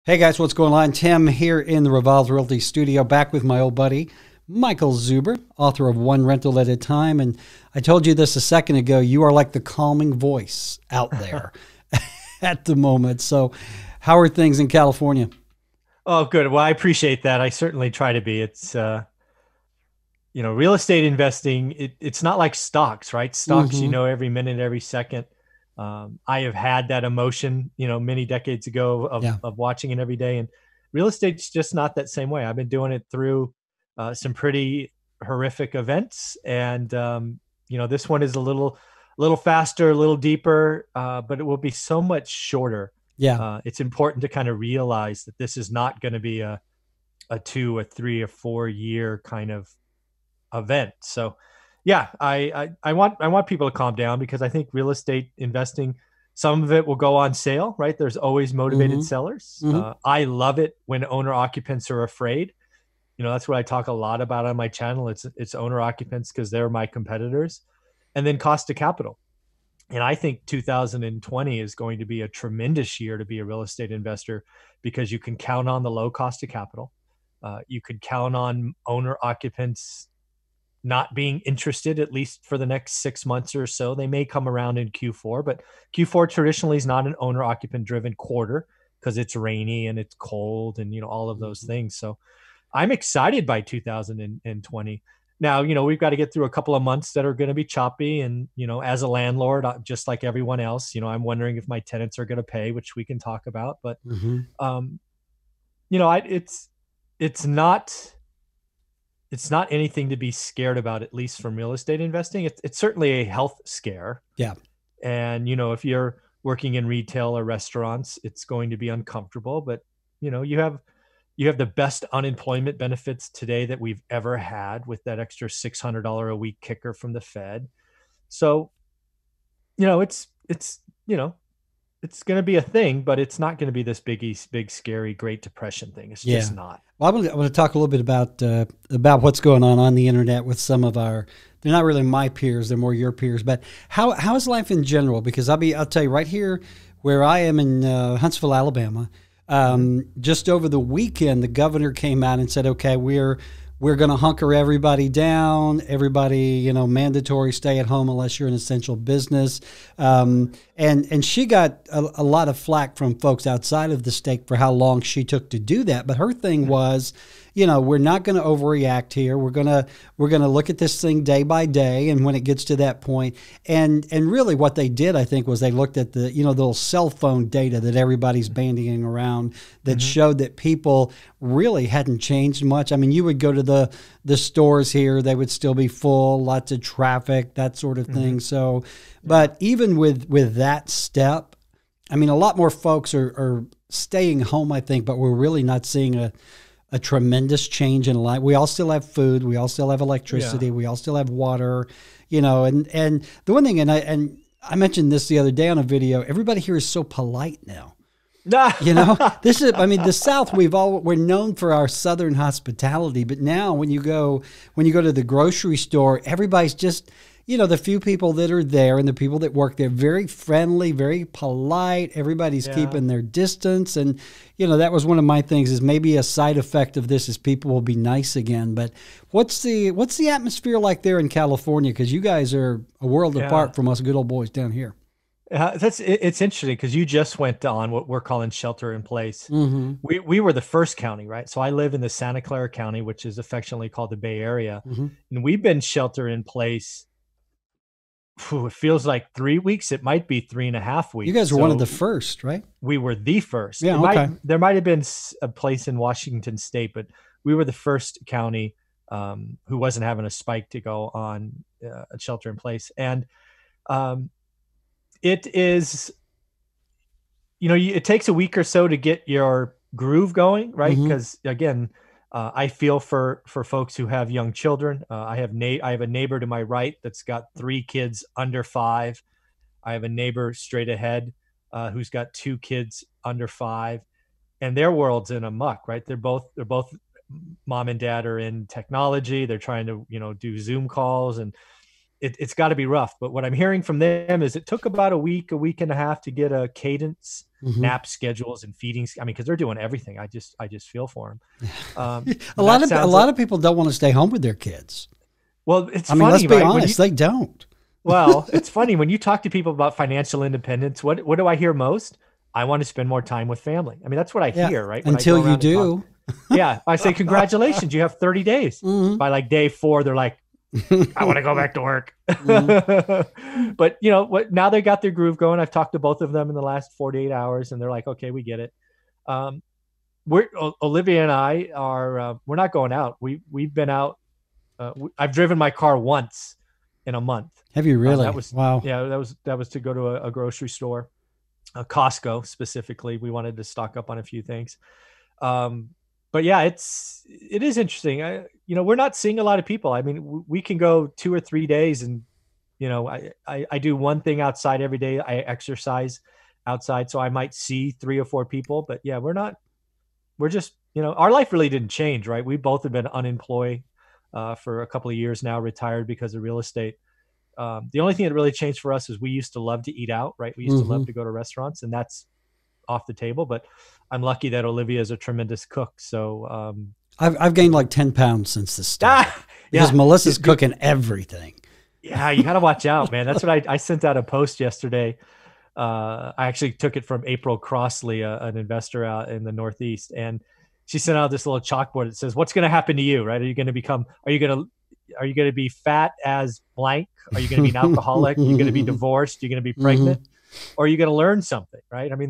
Hey guys, what's going on? Tim here in the Revolve Realty studio, back with my old buddy, Michael Zuber, author of One Rental at a Time. And I told you this a second ago, you are like the calming voice out there at the moment. So how are things in California? Oh, good. Well, I appreciate that. I certainly try to be. Real estate investing, it's not like stocks, right? Stocks, Mm-hmm. every minute, every second. I have had that emotion, many decades ago Yeah. of watching it every day. And real estate's just not that same way. I've been doing it through some pretty horrific events. And, this one is a little faster, a little deeper, but it will be so much shorter. Yeah. It's important to kind of realize that this is not going to be a 2, a 3, or 4 year kind of event. So, yeah, I want people to calm down because I think real estate investing, some of it will go on sale, right? There's always motivated Mm-hmm. sellers. Mm-hmm. I love it when owner occupants are afraid. That's what I talk a lot about on my channel. It's owner occupants because they're my competitors, and then cost of capital. And I think 2020 is going to be a tremendous year to be a real estate investor because you can count on the low cost of capital. You could count on owner occupants not being interested, at least for the next 6 months or so. They may come around in Q4, but Q4 traditionally is not an owner occupant driven quarter because it's rainy and it's cold and all of those Mm-hmm. things. So I'm excited by 2020. Now, we've got to get through a couple of months that are going to be choppy. And, as a landlord, just like everyone else, I'm wondering if my tenants are going to pay, which we can talk about. But, Mm-hmm. um, it's not, it's not anything to be scared about, at least from real estate investing. It's certainly a health scare. Yeah. And, if you're working in retail or restaurants, it's going to be uncomfortable, but you have the best unemployment benefits today that we've ever had with that extra $600 a week kicker from the Fed. So, you know, it's it's you know, it's going to be a thing, but it's not going to be this big scary Great Depression thing. It's just Yeah. not. Well, I want to talk a little bit about what's going on the internet with some of our. They're not really my peers; they're more your peers. But how is life in general? Because I'll tell you right here where I am in Huntsville, Alabama. Mhm. Just over the weekend, the governor came out and said, "Okay, we're going to hunker everybody down. Everybody, mandatory stay at home unless you're an essential business." And she got a lot of flack from folks outside of the state for how long she took to do that. But her thing was, we're not going to overreact here. We're gonna look at this thing day by day, and when it gets to that point, and really what they did, I think, was they looked at the the little cell phone data that everybody's bandying around that Mhm. showed that people really hadn't changed much. I mean, you would go to the stores here, they would still be full, lots of traffic, that sort of Mhm. thing. So, Yeah. but even with that step, I mean, a lot more folks are staying home, I think, but we're really not seeing a tremendous change in life. We all still have food, we all still have Yeah. electricity, we all still have water, and the one thing, and I mentioned this the other day on a video, everybody here is so polite now. This is, I mean, the South, we're known for our Southern hospitality, but now when you go to the grocery store, everybody's just, the few people that are there and the people that work there, very friendly, very polite. Everybody's Yeah. keeping their distance. And, that was one of my things is maybe a side effect of this is people will be nice again. But what's the atmosphere like there in California? Because you guys are a world Yeah. apart from us good old boys down here. It's interesting because you just went on what we're calling shelter in place. Mm-hmm. We were the first county, right? So I live in the Santa Clara County, which is affectionately called the Bay Area, Mm-hmm. and we've been shelter in place. It feels like 3 weeks. It might be three and a half You weeks. guys were one of the So first, right? we were the first. Yeah. Okay. There might have been a place in Washington State, but we were the first county who wasn't having a spike to go on a shelter in place, and um, it is it takes a week or so to get your groove going, right? Mm-hmm. Because again, I feel for folks who have young children. I have a neighbor to my right that's got 3 kids under 5. I have a neighbor straight ahead who's got 2 kids under 5, and their world's in a muck, right? They're both mom and dad are in technology. They're trying to do Zoom calls, and it's got to be rough. But what I'm hearing from them is it took about a week and a half to get a cadence nap schedules and feedings. I mean, because they're doing everything. I just feel for them. A lot of people don't want to stay home with their kids. Well, it's I mean, funny, let's be right? honest, they don't. Well, it's funny when you talk to people about financial independence. What do I hear most? I want to spend more time with family. I mean, that's what I hear, right? When Until I go you do. Yeah, I say congratulations, you have 30 days. Mm-hmm. By like day 4, they're like, I want to go back to work. Mm-hmm. But you know what? Now they got their groove going. I've talked to both of them in the last 48 hours, and they're like, okay, we get it. Olivia and I are we're not going out. We've been out. I've driven my car once in a month. Have you really? That was wow. Yeah, that was to go to a grocery store, a Costco specifically. We wanted to stock up on a few things. But yeah, it is interesting. We're not seeing a lot of people. I mean, we can go 2 or 3 days, and I do one thing outside every day. I exercise outside, so I might see 3 or 4 people. But yeah, we're just, our life really didn't change, right? We both have been unemployed for a couple of years now, retired because of real estate. The only thing that really changed for us is we used to love to eat out, right? We used to love to go to restaurants, and that's off the table. But I'm lucky that Olivia is a tremendous cook. So I've gained like 10 pounds since the start because Melissa's cooking everything. Yeah, you got to watch out, man. That's what I sent out a post yesterday. I actually took it from April Crossley, an investor out in the Northeast, and she sent out this little chalkboard that says, "What's going to happen to you? Right? Are you going to be fat as blank? Are you going to be an alcoholic? Are you going to be divorced? Are you going to be pregnant? Or are you going to learn something?" Right? I mean,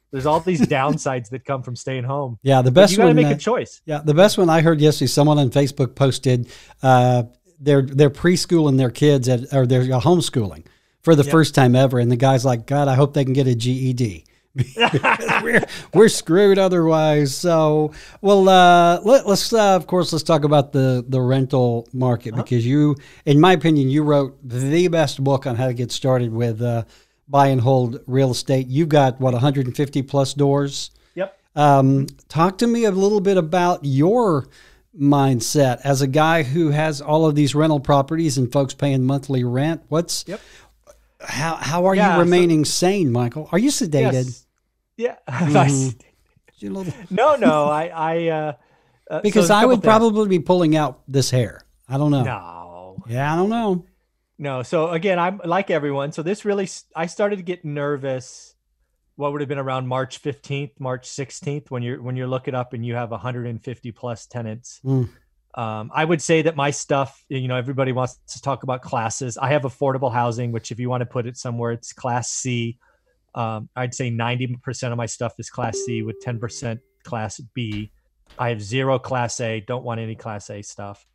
there's all these downsides that come from staying home. Yeah, the best you got to make a choice. Yeah, the best one I heard yesterday, someone on Facebook posted they're preschooling their kids or they're homeschooling for the first time ever, and the guy's like, "God, I hope they can get a GED." we're screwed otherwise. So, well, let's of course let's talk about the rental market because you, in my opinion, you wrote the best book on how to get started with buy and hold real estate. You've got 150 plus doors. Yep. Talk to me a little bit about your mindset as a guy who has all of these rental properties and folks paying monthly rent. How are you remaining sane, Michael? Are you sedated? Yes. Yeah. No. Because I would probably be pulling out this hair. I don't know. No. Yeah, I don't know. No. So again, I'm like everyone. So I started to get nervous. What would have been around March 15th, March 16th, when you're looking up and you have 150 plus tenants. I would say that my stuff, everybody wants to talk about classes. I have affordable housing, which if you want to put it somewhere, it's class C. I'd say 90% of my stuff is class C with 10% class B. I have 0 class A, don't want any class A stuff.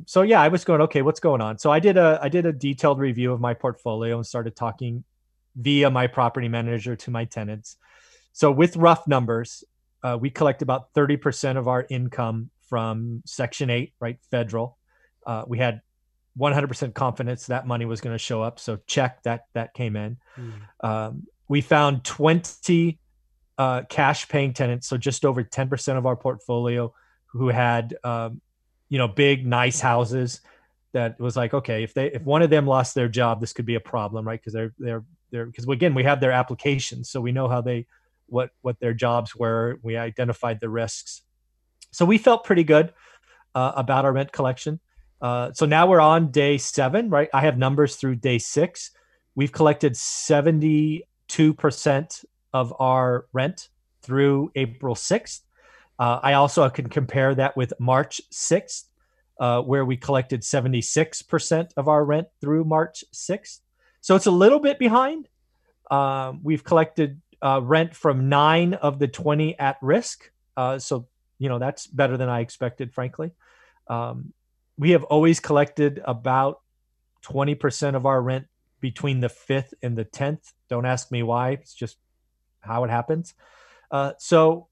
So yeah, I was going, okay, what's going on? So I did a detailed review of my portfolio and started talking via my property manager to my tenants. So with rough numbers, we collect about 30% of our income from Section 8, right? Federal. We had 100% confidence that money was going to show up. So check that came in. We found 20 cash paying tenants. So just over 10% of our portfolio who had, big, nice houses that was like, okay, if one of them lost their job, this could be a problem, right? Because because again, we have their applications. So we know how what their jobs were. We identified the risks. So we felt pretty good about our rent collection. So now we're on day 7, right? I have numbers through day 6. We've collected 72% of our rent through April 6th. I also can compare that with March 6th, where we collected 76% of our rent through March 6th. So it's a little bit behind. We've collected rent from 9 of the 20 at risk. So, that's better than I expected, frankly. We have always collected about 20% of our rent between the 5th and the 10th. Don't ask me why. It's just how it happens. So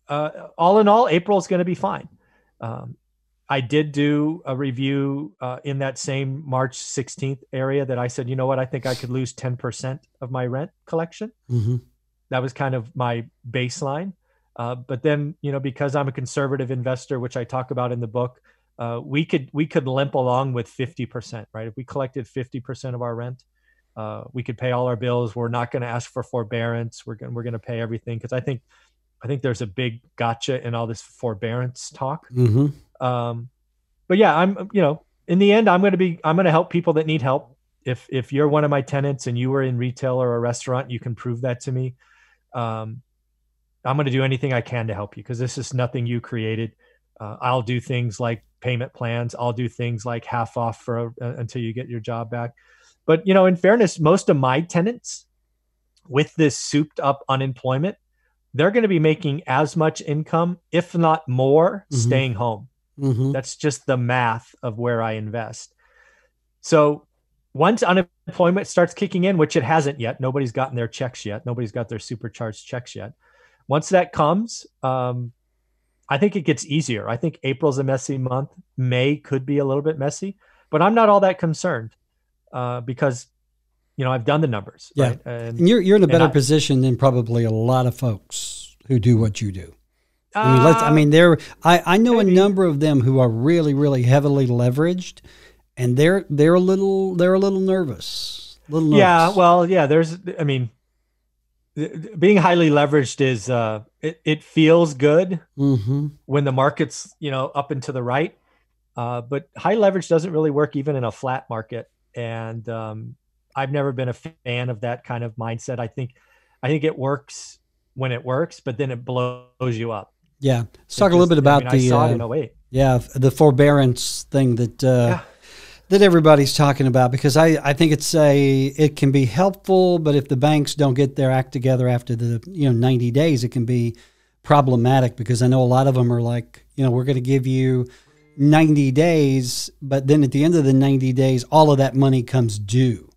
all in all, April is going to be fine. I did do a review in that same March 16th area that I said, you know what, I think I could lose 10% of my rent collection. That was kind of my baseline. But then, because I'm a conservative investor, which I talk about in the book, we could limp along with 50%, right? If we collected 50% of our rent, We could pay all our bills. We're not going to ask for forbearance. We're going to pay everything. Cause I think there's a big gotcha in all this forbearance talk. But yeah, in the end, I'm going to help people that need help. If you're one of my tenants and you were in retail or a restaurant, you can prove that to me. I'm going to do anything I can to help you, because this is nothing you created. I'll do things like payment plans. I'll do things like half off until you get your job back. But, in fairness, most of my tenants with this souped up unemployment, they're going to be making as much income, if not more, staying home. That's just the math of where I invest. So once unemployment starts kicking in, which it hasn't yet, nobody's gotten their checks yet. Nobody's got their supercharged checks yet. Once that comes, I think it gets easier. I think April's a messy month. May could be a little bit messy, but I'm not all that concerned because, I've done the numbers. Yeah. Right? And you're in a better position than probably a lot of folks who do what you do. I know maybe. A number of them who are really, really heavily leveraged, and they're a little nervous. Yeah. Well, yeah, being highly leveraged is, it feels good when the market's, up and to the right. But high leverage doesn't really work even in a flat market. And, I've never been a fan of that kind of mindset. I think it works when it works, but then it blows you up. Yeah. Let's talk a little bit about I saw it in 08. Yeah. The forbearance thing that everybody's talking about, because I think it can be helpful, but if the banks don't get their act together after the 90 days, it can be problematic, because I know a lot of them are like, we're going to give you 90 days, but then at the end of the 90 days, all of that money comes due.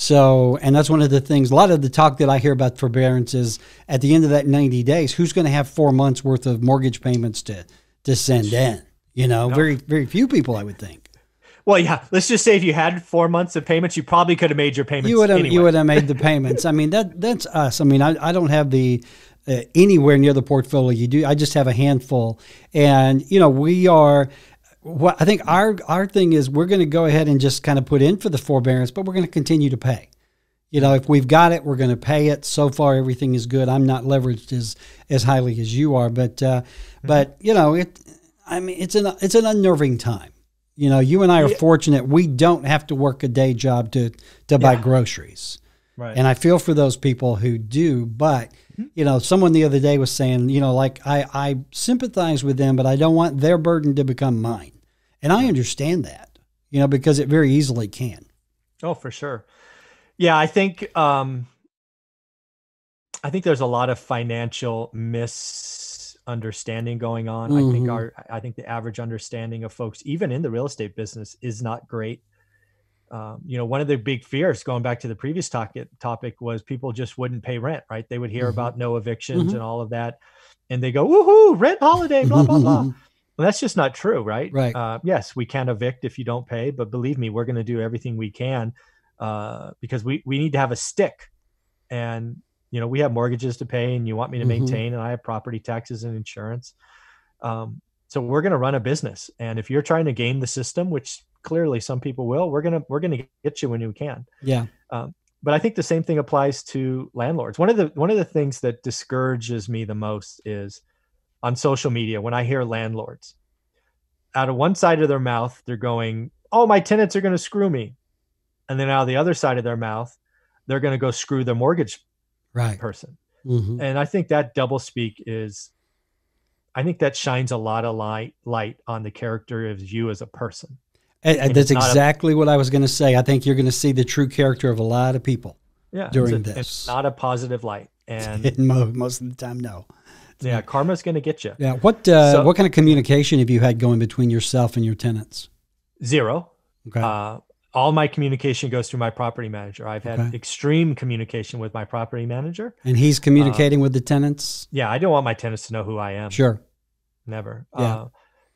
So, and that's one of the things, a lot of the talk that I hear about forbearance is at the end of that 90 days, who's going to have 4 months worth of mortgage payments to send in? Very, very few people, I would think. Well, yeah, let's just say if you had 4 months of payments, you probably could have made your payments. You would have made the payments. I mean, that's us. I mean, I don't have the anywhere near the portfolio you do. I just have a handful. And, we are, I think our thing is we're going to go ahead and just kind of put in for the forbearance, but we're going to continue to pay. If we've got it, we're going to pay it. So far, everything is good. I'm not leveraged as highly as you are, but it's an unnerving time. You and I are fortunate. We don't have to work a day job to buy groceries. Right. And I feel for those people who do, but someone the other day was saying, I sympathize with them, but I don't want their burden to become mine. And I understand that, because it very easily can. Oh, for sure. Yeah, I think there's a lot of financial misunderstanding going on. I think the average understanding of folks, even in the real estate business, is not great. One of the big fears, going back to the previous topic, was people just wouldn't pay rent, right? They would hear about no evictions and all of that, and they go, woohoo, rent holiday, blah, blah, blah. Well, that's just not true, right? Right. Yes, we can evict if you don't pay, but believe me, we're going to do everything we can because we need to have a stick. And, we have mortgages to pay, and you want me to maintain, and I have property taxes and insurance. So we're going to run a business. And if you're trying to game the system, which clearly some people will, we're going to get you when we can. Yeah. But I think the same thing applies to landlords. One of the things that discourages me the most is on social media, when I hear landlords, out of one side of their mouth, they're going, oh, my tenants are going to screw me. And then out of the other side of their mouth, they're going to go screw their mortgage person. And I think that doublespeak that shines a lot of light on the character of you as a person. And that's exactly what I was going to say. I think you're going to see the true character of a lot of people during this. It's not a positive light. And most of the time, no. Yeah, karma's going to get you. Yeah. What kind of communication have you had going between yourself and your tenants? Zero. Okay. All my communication goes through my property manager. I've had extreme communication with my property manager. And he's communicating with the tenants? Yeah, I don't want my tenants to know who I am. Sure. Never. Yeah.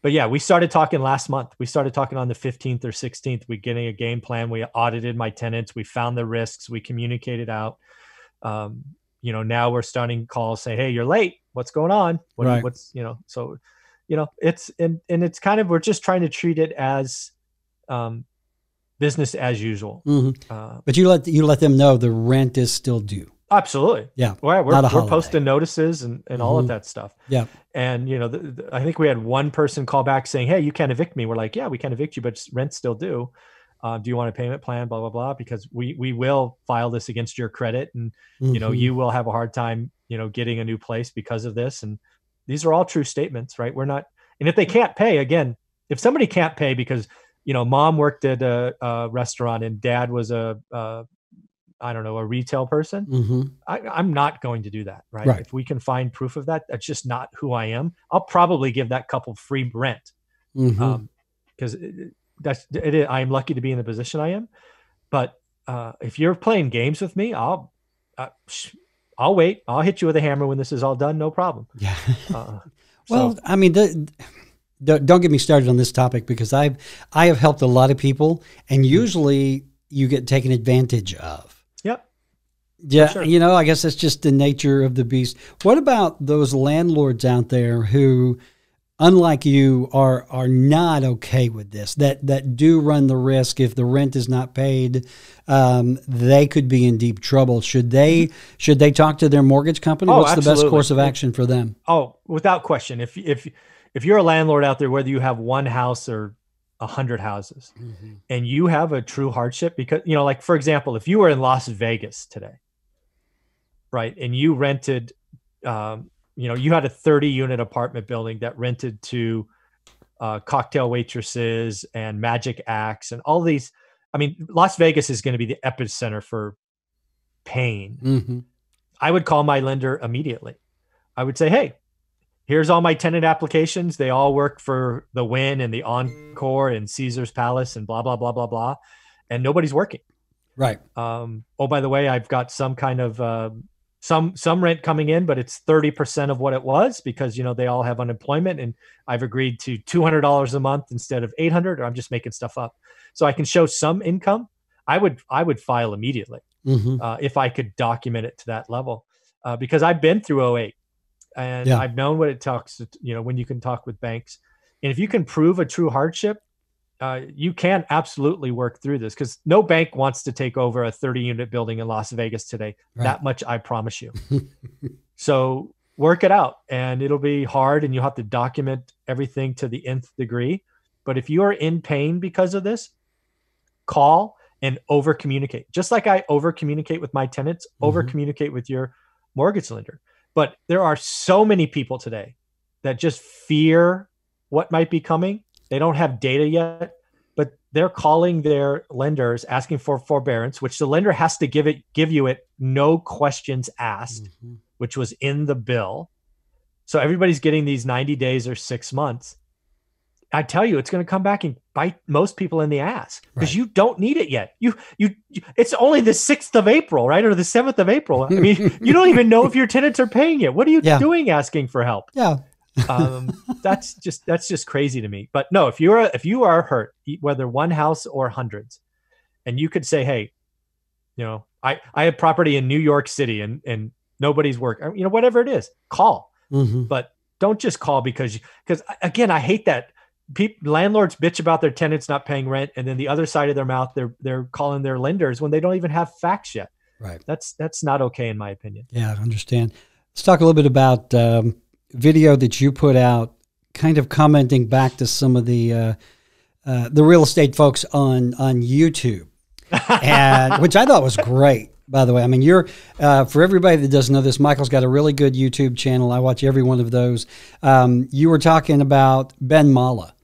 But yeah, we started talking last month. We started talking on the 15th or 16th. We're getting a game plan. We audited my tenants. We found the risks. We communicated out. Now we're starting calls saying, hey, you're late. What's going on? It's kind of, we're just trying to treat it as business as usual. But you let them know the rent is still due. Absolutely. Yeah. Well, we're posting notices and all of that stuff. Yeah. And, you know, I think we had one person call back saying, hey, you can't evict me. We're like, yeah, we can evict you, but rent's still due. Do you want a payment plan? Blah, blah, blah. Because we will file this against your credit. And, you know, you will have a hard time, you know, getting a new place because of this. And these are all true statements, right? We're not. And if they can't pay, again, if somebody can't pay because, you know, mom worked at a restaurant and dad was I don't know, a retail person, I'm not going to do that, right? If we can find proof of that, that's just not who I am. I'll probably give that couple free rent because I'm lucky to be in the position I am. But if you're playing games with me, I'll wait. I'll hit you with a hammer when this is all done. No problem. Yeah. Well, I mean, don't get me started on this topic because I have helped a lot of people, and usually you get taken advantage of. Yep. Yeah, sure. You know, I guess that's just the nature of the beast. What about those landlords out there who, unlike you, are not okay with this, that do run the risk if the rent is not paid, they could be in deep trouble. Should they talk to their mortgage company? What's absolutely. The best course of action for them? Oh, without question. If you're a landlord out there, whether you have one house or 100 houses and you have a true hardship, because, you know, like, for example, if you were in Las Vegas today, right, and you rented, you know, you had a 30-unit apartment building that rented to cocktail waitresses and magic acts and all these. I mean, Las Vegas is going to be the epicenter for pain. I would call my lender immediately. I would say, hey, here's all my tenant applications. They all work for the Wynn and the Encore and Caesar's Palace and blah, blah, blah, blah, blah. And nobody's working. Right. Oh, by the way, I've got some kind of some rent coming in, but it's 30% of what it was because, you know, they all have unemployment and I've agreed to $200 a month instead of $800, or I'm just making stuff up. So I can show some income. I would file immediately if I could document it to that level because I've been through 2008. And I've known what it talks, you know, when you can talk with banks. And if you can prove a true hardship, you can absolutely work through this because no bank wants to take over a 30-unit building in Las Vegas today. Right. That much I promise you. So work it out, and it'll be hard, and you'll have to document everything to the nth degree. But if you are in pain because of this, call and over-communicate. Just like I over-communicate with my tenants, over-communicate with your mortgage lender. But there are so many people today that just fear what might be coming. They don't have data yet, but they're calling their lenders asking for forbearance, which the lender has to give you it, no questions asked, which was in the bill. So everybody's getting these 90 days or 6 months. I tell you, it's going to come back and bite most people in the ass because you don't need it yet. It's only the 6th of April, right? Or the 7th of April. I mean, you don't even know if your tenants are paying it. What are you doing asking for help? Yeah. That's just crazy to me. But no, if you are hurt, whether one house or hundreds, and you could say, hey, you know, I have property in New York City and nobody's working, you know, whatever it is, call. But don't just call because again, I hate that. Landlords bitch about their tenants not paying rent, and then the other side of their mouth, they're calling their lenders when they don't even have facts yet. Right. That's not okay in my opinion. Yeah, I understand. Let's talk a little bit about video that you put out, kind of commenting back to some of the real estate folks on YouTube, and which I thought was great. By the way, I mean, you're for everybody that doesn't know this, Michael's got a really good YouTube channel. I watch every one of those. You were talking about Ben Mala.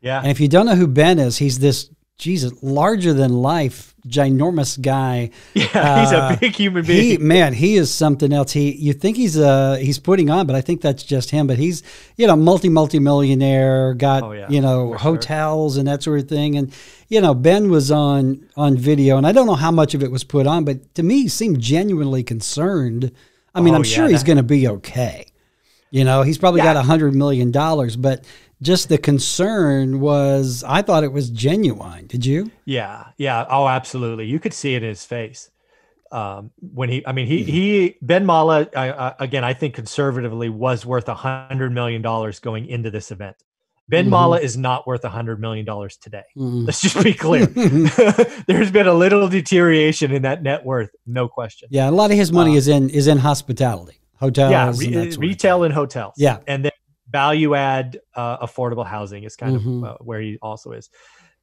Yeah. And if you don't know who Ben is, he's this, Jesus, larger than life, ginormous guy. Yeah, he's a big human being. He is something else. You think he's putting on, but I think that's just him. But he's, you know, multi-millionaire, got, you know, hotels and that sort of thing. And, you know, Ben was on video, and I don't know how much of it was put on, but to me, he seemed genuinely concerned. I mean, I'm sure he's going to be okay. You know, he's probably got $100 million, but just the concern was, I thought it was genuine. Did you? Yeah. Yeah. Oh, absolutely. You could see it in his face. When Ben Mala, again, I think conservatively was worth $100 million going into this event. Ben Mhm. Mala is not worth $100 million today. Mhm. Let's just be clear. There's been a little deterioration in that net worth, no question. Yeah, a lot of his money is in hospitality, hotels, and that sort retail of thing. and hotels. Yeah. And then value add affordable housing is kind of where he also is.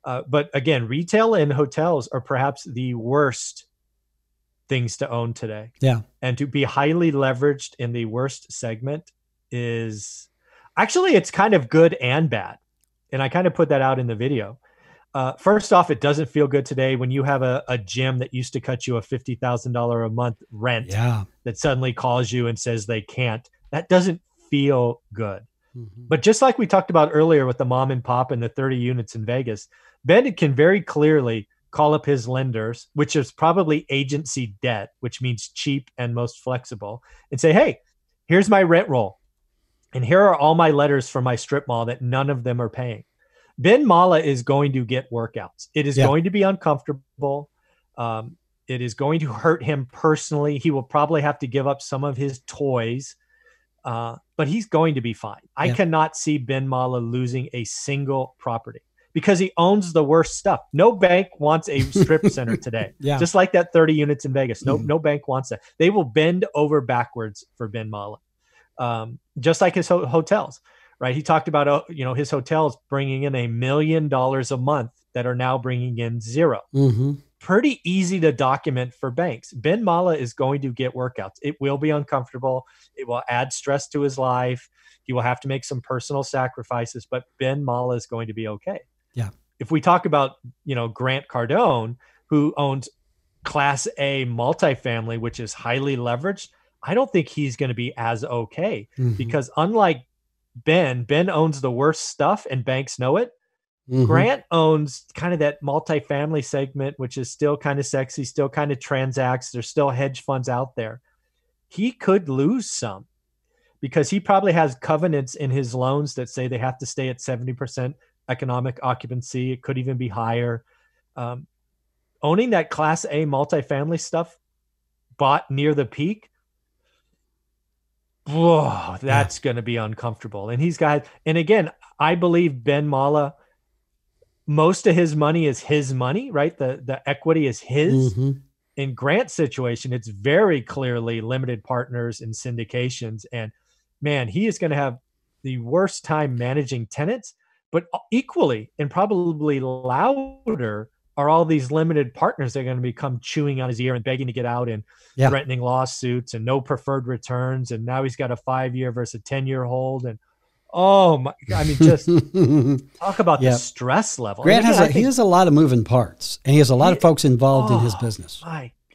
But again, retail and hotels are perhaps the worst things to own today. Yeah. And to be highly leveraged in the worst segment is actually, it's kind of good and bad. And I kind of put that out in the video. First off, it doesn't feel good today when you have a gym that used to cut you a $50,000 a month rent that suddenly calls you and says they can't. That doesn't feel good. But just like we talked about earlier with the mom and pop and the 30 units in Vegas, Ben can very clearly call up his lenders, which is probably agency debt, which means cheap and most flexible, and say, hey, here's my rent roll. And here are all my letters from my strip mall that none of them are paying. Ben Mala is going to get workouts. It is going to be uncomfortable. It is going to hurt him personally. He will probably have to give up some of his toys, but he's going to be fine. I cannot see Ben Mala losing a single property because he owns the worst stuff. No bank wants a strip center today. Just like that 30 units in Vegas. No bank wants that. They will bend over backwards for Ben Mala. Just like his hotels, right? He talked about, his hotels bringing in $1 million a month that are now bringing in zero. Pretty easy to document for banks. Ben Mala is going to get workouts. It will be uncomfortable. It will add stress to his life. He will have to make some personal sacrifices, but Ben Mala is going to be okay. Yeah. If we talk about, Grant Cardone, who owns Class A multifamily, which is highly leveraged, I don't think he's going to be as okay because unlike Ben owns the worst stuff and banks know it. Grant owns kind of that multifamily segment, which is still kind of sexy, still kind of transacts. There's still hedge funds out there. He could lose some because he probably has covenants in his loans that say they have to stay at 70% economic occupancy. It could even be higher. Owning that Class A multifamily stuff bought near the peak, whoa, that's going to be uncomfortable. And again, I believe Ben Mala, most of his money is his money, right? The equity is his. In Grant's situation, it's very clearly limited partners and syndications. And man, he is going to have the worst time managing tenants, but equally and probably louder are all these limited partners that are going to become chewing on his ear and begging to get out and threatening lawsuits and no preferred returns. And now he's got a 5-year versus a 10-year hold. And just talk about the stress level. Grant he has a lot of moving parts, and he has a lot of folks involved in his business.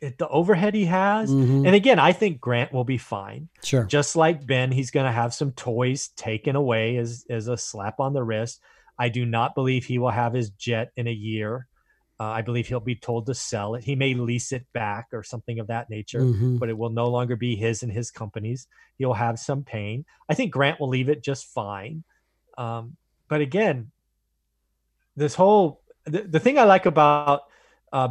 The overhead he has. And again, I think Grant will be fine. Sure. Just like Ben, he's going to have some toys taken away as a slap on the wrist. I do not believe he will have his jet in a year. I believe he'll be told to sell it. He may lease it back or something of that nature, but it will no longer be his and his company's. He'll have some pain. I think Grant will leave it just fine. But again, this whole the thing I like about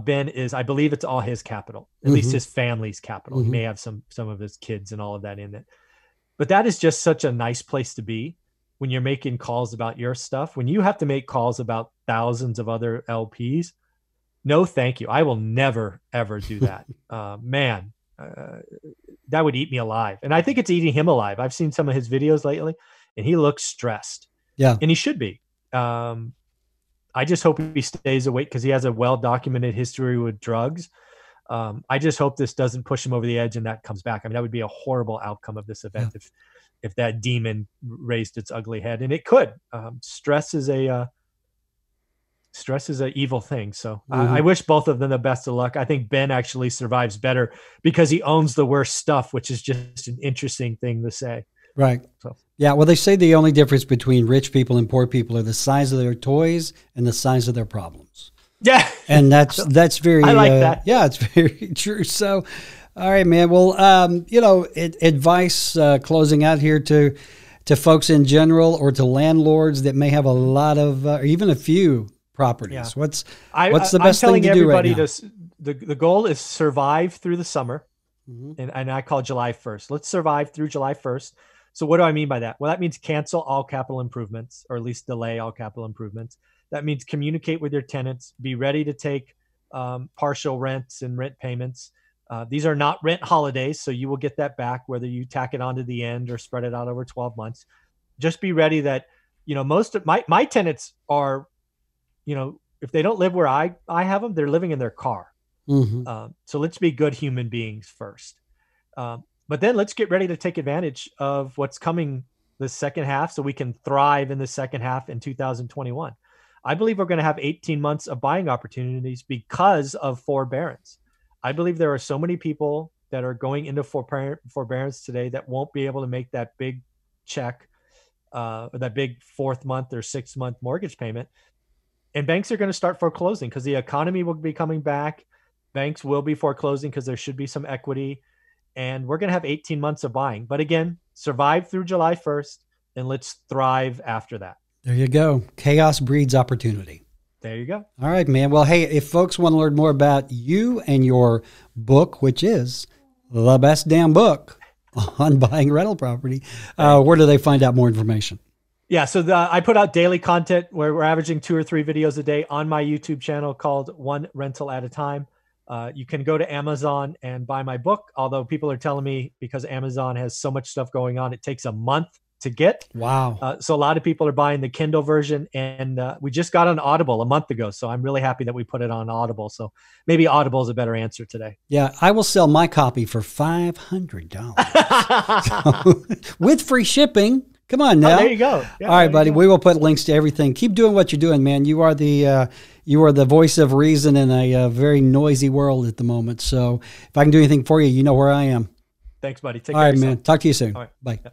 Ben is I believe it's all his capital, at least his family's capital. He may have some of his kids and all of that in it. But that is just such a nice place to be when you're making calls about your stuff. When you have to make calls about thousands of other LPs, no, thank you. I will never, ever do that. That would eat me alive. And I think it's eating him alive. I've seen some of his videos lately, and he looks stressed. Yeah. And he should be. I just hope he stays awake because he has a well-documented history with drugs. I just hope this doesn't push him over the edge and that comes back. I mean, that would be a horrible outcome of this event if that demon raised its ugly head. And it could. Stress is an evil thing. So I wish both of them the best of luck. I think Ben actually survives better because he owns the worst stuff, which is just an interesting thing to say. Right. So. Yeah. Well, they say the only difference between rich people and poor people are the size of their toys and the size of their problems. Yeah. And that's very, I like that. Yeah, it's very true. So, all right, man. Well, advice closing out here to folks in general or to landlords that may have a lot of, or even a few properties. Yeah. What's the best thing to do right now? The goal is survive through the summer. And I call July 1st. Let's survive through July 1st. So what do I mean by that? Well, that means cancel all capital improvements, or at least delay all capital improvements. That means communicate with your tenants, be ready to take partial rents and rent payments. These are not rent holidays, so you will get that back whether you tack it on to the end or spread it out over 12 months. Just be ready that, most of my tenants are, if they don't live where I have them, they're living in their car. So let's be good human beings first. But then let's get ready to take advantage of what's coming the second half so we can thrive in the second half in 2021. I believe we're going to have 18 months of buying opportunities because of forbearance. I believe there are so many people that are going into forbearance today that won't be able to make that big check, or that big 4th month or 6th month mortgage payment. And banks are going to start foreclosing because the economy will be coming back. Banks will be foreclosing because there should be some equity. And we're going to have 18 months of buying. But again, survive through July 1st, and let's thrive after that. There you go. Chaos breeds opportunity. There you go. All right, man. Well, hey, if folks want to learn more about you and your book, which is the best damn book on buying rental property, where do they find out more information? Yeah, so I put out daily content where we're averaging 2 or 3 videos a day on my YouTube channel called One Rental at a Time. You can go to Amazon and buy my book, although people are telling me because Amazon has so much stuff going on, it takes a month to get. Wow. So a lot of people are buying the Kindle version, and we just got on Audible a month ago. So I'm really happy that we put it on Audible. So maybe Audible is a better answer today. Yeah, I will sell my copy for $500 so, with free shipping. Come on now. Oh, there you go. Yeah, all right, buddy. We will put links to everything. Keep doing what you're doing, man. You are the voice of reason in a very noisy world at the moment. So if I can do anything for you, you know where I am. Thanks, buddy. Take care. All right, man. Talk to you soon. All right. Bye. Yeah.